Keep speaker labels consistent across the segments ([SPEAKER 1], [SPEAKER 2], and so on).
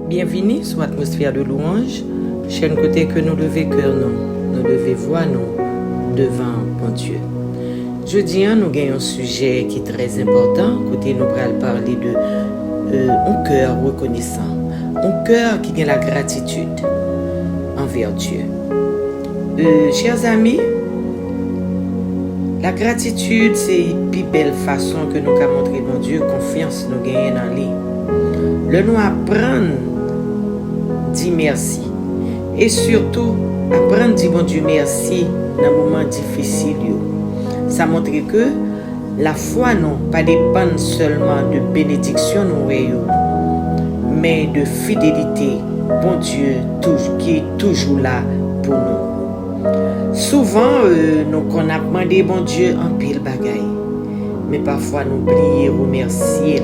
[SPEAKER 1] Bienvenue sur Atmosphère de louange, chaîne côté que nous lever cœur nous lever voix nous devant bon Dieu. Jeudi, nous avons un sujet qui est très important, côté nous allons parler de un cœur reconnaissant, un cœur qui a la gratitude envers Dieu. Chers amis, la gratitude c'est une plus belle façon que nous avons montré bon Dieu, confiance nous gagnons dans lui. Le nous apprendre dit merci et surtout apprendre dit bon Dieu merci dans moments difficiles. Ça montre que la foi non pas dépend seulement de bénédiction mais de fidélité bon Dieu qui est toujours là pour nous. Souvent nous qu'on a demandé bon Dieu en pile bagaille, mais parfois nous oublions remercier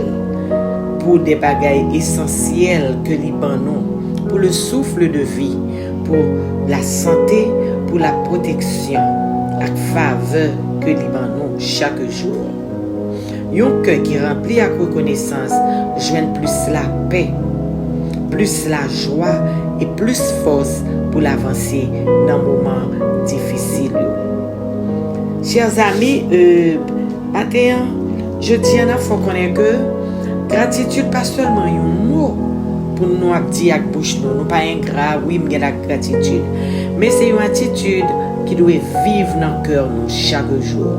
[SPEAKER 1] pour des bagailles essentielles que li ban nous, pour le souffle de vie, pour la santé, pour la protection, la faveur que li ban nous chaque jour. Un cœur qui rempli à reconnaissance joint plus la paix, plus la joie et plus force pour l'avancer dans moments difficiles. Chers amis, matin, je tiens à faut connaître que gratitude pas seulement un mot pour nous dire avec bouche nous pas ingrat oui me la gratitude, mais c'est une attitude qui doit vivre dans le cœur nous chaque jour.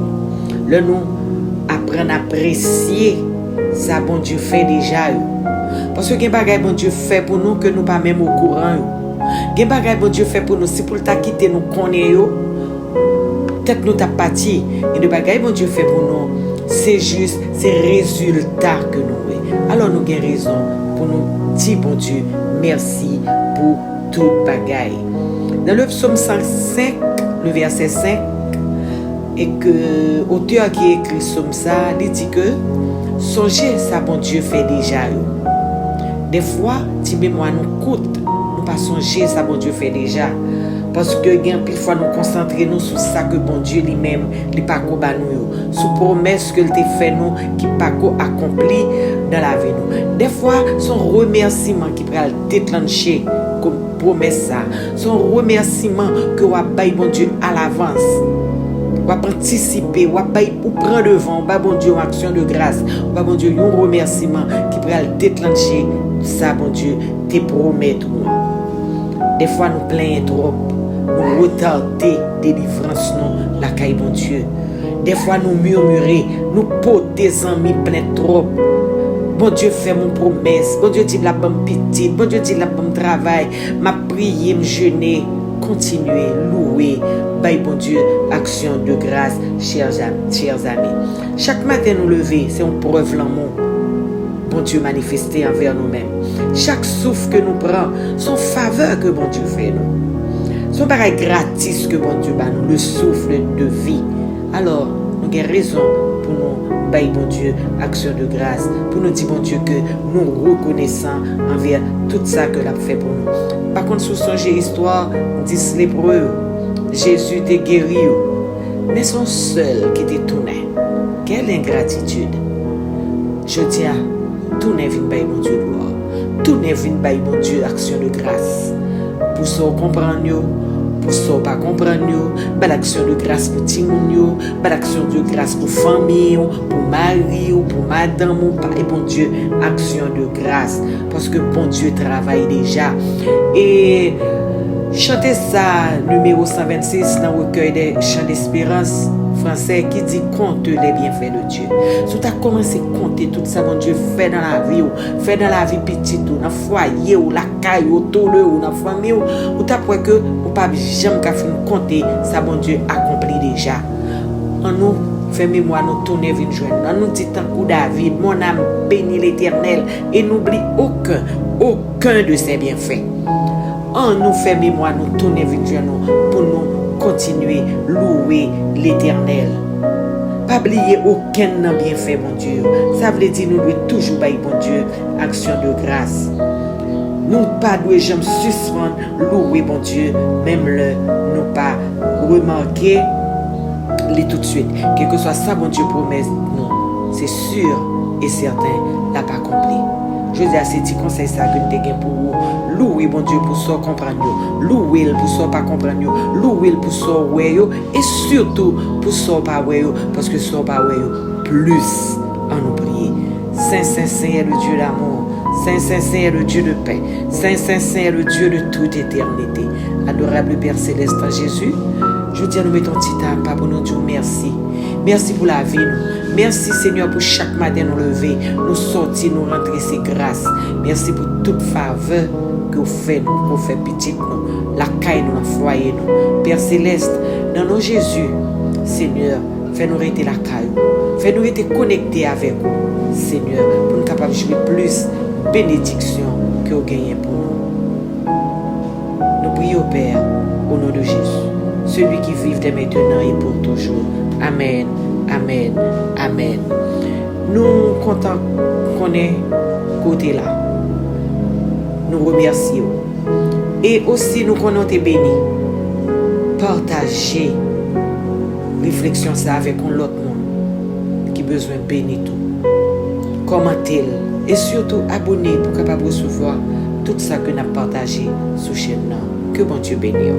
[SPEAKER 1] Le nous apprendre à apprécier ça bon Dieu fait déjà, parce que gen bagay bon Dieu fait pour nous que nous pas même au courant. Gen bagay bon Dieu fait pour nous si pour ta quitter nous connaît yo peut-être nous t'a parti et de bagay bon Dieu fait pour nous c'est juste ces résultats que nous avons. Alors nous avons raison pour nous dire bon Dieu merci pour toute bagaille. Dans le psaume 105, le verset 5, et que l'auteur qui écrit psaume ça, il dit que songez ça bon Dieu fait déjà. Des fois, si mémoire nous coûte, nous pas songer ça bon Dieu fait déjà. Parce que bien pile fois nous concentrer nous sur ça que bon Dieu lui-même li pas ko ba nous sur promesse que il t'a fait nous qui pas ko accompli dans la vie nous. Des fois son remerciement qui pral déclencher comme promesse ça, son remerciement que wa bay bon Dieu à l'avance. Wa participer, wa bay ou prendre devant, ba bon Dieu en action de grâce, ba bon Dieu un remerciement qui pral déclencher ça bon Dieu te promet tout. Des fois nous plaignons trop. Nous retarder délivrance non la caille bon Dieu. Des fois nous murmurer, nous porter amis plein trop. Bon Dieu fait mon promesse, bon Dieu dit la bonne petite, bon Dieu dit la bonne travail, m'a prié, me jeûner, continuer, louer, bail bon Dieu, action de grâce, chers amis. Chaque matin nous lever, c'est une preuve l'amour. Bon Dieu manifesté envers nous-mêmes. Chaque souffle que nous prenons, son faveur que bon Dieu fait nous. Son pareil gratis que bon Dieu bat nous, le souffle de vie. Alors, nous avons raison pour nous bailler bon Dieu, action de grâce, pour nous dire bon Dieu que nous reconnaissons envers tout ça que l'a fait pour nous. Par contre, sous son histoire, 10 lépreux, Jésus était guéri, mais son seul qui était tourné. Quelle ingratitude! Je dis à tout n'est venu bailler bon Dieu gloire, tout n'est venu bailler bon Dieu, action de grâce. Pour ça, comprendre, pour ça, pas comprendre, belle action de grâce pour Timoun, belle action de grâce pour famille, pour mari, pour madame, et bon Dieu, action de grâce, parce que bon Dieu travaille déjà. Et chanter ça, numéro 126, dans le recueil des chants d'espérance français qui dit compte les bienfaits de Dieu. Si tu as commencé à compter tout ça, bon Dieu fait dans la vie, fait dans la vie petite, dans le foyer, ou la caille, autour de ou dans la famille, ou tu as pris que ou pas jamais qu'à faire compter ça, bon Dieu accompli déjà. En nous, fait mémoire, nous tourner vers joindre. En nous dit tant coup David, mon âme bénit l'Éternel et n'oublie aucun de ses bienfaits. En nous fait mémoire, nous tourner vers joindre pour nous continuer louer l'Éternel. Pas oublier aucun bienfait bon Dieu. Ça veut dire nous devons toujours bailler bon Dieu action de grâce. Nous pas devons jamais suspendre louer bon Dieu même le nous pas remarquer les tout de suite. Quel que soit ça bon Dieu promet nous, c'est sûr et certain l'a pas accompli. Je dis à ces petits conseils ça que nous avons pour vous. Louez bon Dieu pour ça comprendre. Louez pour ça pas comprendre. Louez pour ça ouais et surtout pour ça pas ouais parce que ça pas ouais plus en nous prier. Saint est le Dieu d'amour. Saint est le Dieu de paix. Saint est le Dieu de toute éternité. Adorable Père Céleste en Jésus, je dis à nous mettons petit à pour nous dire merci. Merci pour la vie. Merci Seigneur pour chaque matin nous lever, nous sortir, nous rentrer ces grâces. Merci pour toute faveur que vous faites, que vous faites petit nous, la caille nous, la foyer nous. Père Céleste, dans nos Jésus, Seigneur, fais-nous rester la caille. Fais-nous rester connectés avec vous, Seigneur, pour nous capables de jouer plus bénédiction que vous gagnez pour nous. Nous prions, Père, au nom de Jésus, celui qui vit dès maintenant et pour toujours. Amen, amen, amen. Nous comptons qu'on est côté là. Nous remercions. Et aussi, nous qu'on été bénis. Partagez réflexion ça avec l'autre monde qui a besoin de bénir tout. Commentez-le. Et surtout, abonnez pour capable recevoir tout ça que nous avons partagé sur la chaîne. Que bon Dieu bénisse.